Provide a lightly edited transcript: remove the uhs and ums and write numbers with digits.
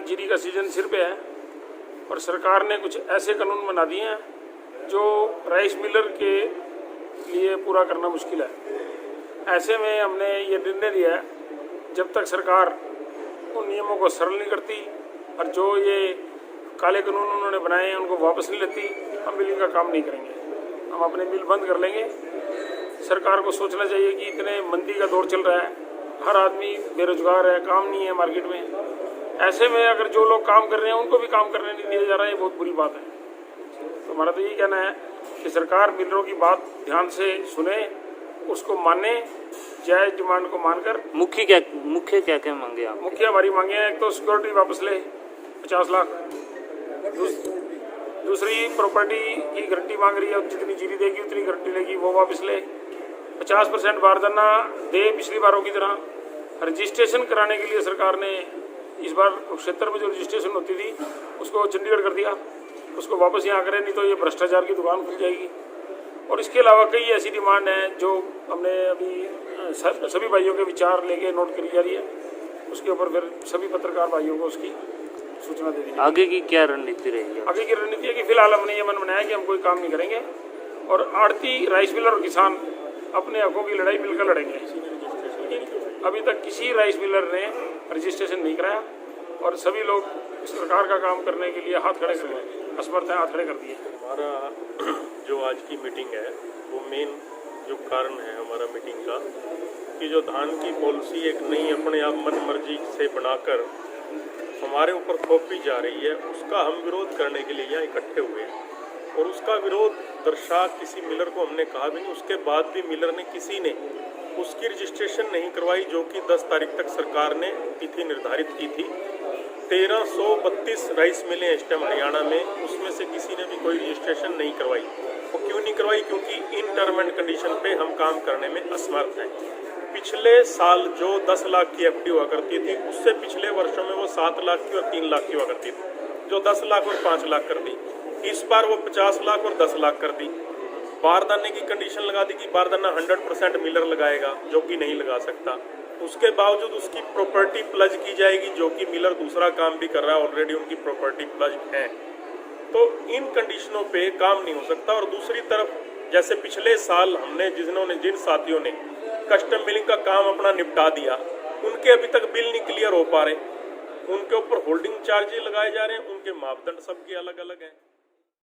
जीरी का सीजन सिर पे है और सरकार ने कुछ ऐसे कानून बना दिए हैं जो राइस मिलर के लिए पूरा करना मुश्किल है। ऐसे में हमने ये निर्णय लिया है, जब तक सरकार उन नियमों को सरल नहीं करती और जो ये काले कानून उन्होंने बनाए हैं उनको वापस नहीं लेती, हम मिलिंग का काम नहीं करेंगे। हम अपने मिल बंद कर लेंगे। सरकार को सोचना चाहिए कि इतने मंदी का दौर चल रहा है, हर आदमी बेरोजगार है, काम नहीं है मार्केट में। ऐसे में अगर जो लोग काम कर रहे हैं उनको भी काम करने नहीं दिया जा रहा है, ये बहुत बुरी बात है। तो हमारा तो यही कहना है कि सरकार मिलरों की बात ध्यान से सुने, उसको माने, जायज डिमांड को मानकर। मुख्य क्या क्या मांगे आप? मुख्य हमारी मांगे हैं, एक तो सिक्योरिटी वापस ले 50 लाख, दूसरी प्रॉपर्टी की गारंटी मांग रही है, जितनी जीरी देगी उतनी गारंटी लेगी, वो वापस ले। 50% बारदाना दे पिछली बारों की तरह। रजिस्ट्रेशन कराने के लिए सरकार ने इस बार क्षेत्र में जो रजिस्ट्रेशन होती थी उसको चंडीगढ़ कर दिया, उसको वापस यहाँ करें, नहीं तो ये भ्रष्टाचार की दुकान खुल जाएगी। और इसके अलावा कई ऐसी डिमांड हैं जो हमने अभी सभी भाइयों के विचार लेके नोट करी जा रही है, उसके ऊपर फिर सभी पत्रकार भाइयों को उसकी सूचना दे दी। आगे की क्या रणनीति रहेगी? आगे की रणनीति है कि फिलहाल हमने ये मन बनाया कि हम कोई काम नहीं करेंगे और आड़ती, राइस मिलर और किसान अपने हकों की लड़ाई मिलकर लड़ेंगे। अभी तक किसी राइस मिलर ने रजिस्ट्रेशन नहीं कराया और सभी लोग सरकार का काम करने के लिए हाथ खड़े कर रहे, असमर्थ हैं, हाथ खड़े कर दिए। हमारा जो आज की मीटिंग है वो मेन जो कारण है हमारा मीटिंग का कि जो धान की पॉलिसी एक नई अपने आप मन मर्जी से बनाकर हमारे ऊपर थोपी जा रही है, उसका हम विरोध करने के लिए यहाँ इकट्ठे हुए हैं। और उसका विरोध दर्शा किसी मिलर को हमने कहा भी नहीं, उसके बाद भी मिलर ने किसी ने उसकी रजिस्ट्रेशन नहीं करवाई, जो कि 10 तारीख तक सरकार ने तिथि निर्धारित की थी। 1332 राइस मिलें इस टाइम हरियाणा में, उसमें से किसी ने भी कोई रजिस्ट्रेशन नहीं करवाई। वो क्यों नहीं करवाई? क्योंकि इन टर्म एंड कंडीशन पे हम काम करने में असमर्थ हैं। पिछले साल जो 10 लाख की एफडी हुआ करती थी, उससे पिछले वर्षों में वो 7 लाख की और 3 लाख की हुआ करती थी, जो 10 लाख और 5 लाख कर दी। इस बार वो 50 लाख और 10 लाख कर दी। बारदाने की कंडीशन लगा दी कि बारदाना 100% मिलर लगाएगा, जो कि नहीं लगा सकता। उसके बावजूद उसकी प्रॉपर्टी प्लज की जाएगी, जो कि मिलर दूसरा काम भी कर रहा है, ऑलरेडी उनकी प्रॉपर्टी प्लज है। तो इन कंडीशनों पे काम नहीं हो सकता। और दूसरी तरफ जैसे पिछले साल हमने जिन साथियों ने कस्टम मिलिंग का काम अपना निपटा दिया, उनके अभी तक बिल नहीं क्लियर हो पा रहे, उनके ऊपर होल्डिंग चार्जेस लगाए जा रहे हैं, उनके मापदंड सबके अलग अलग हैं।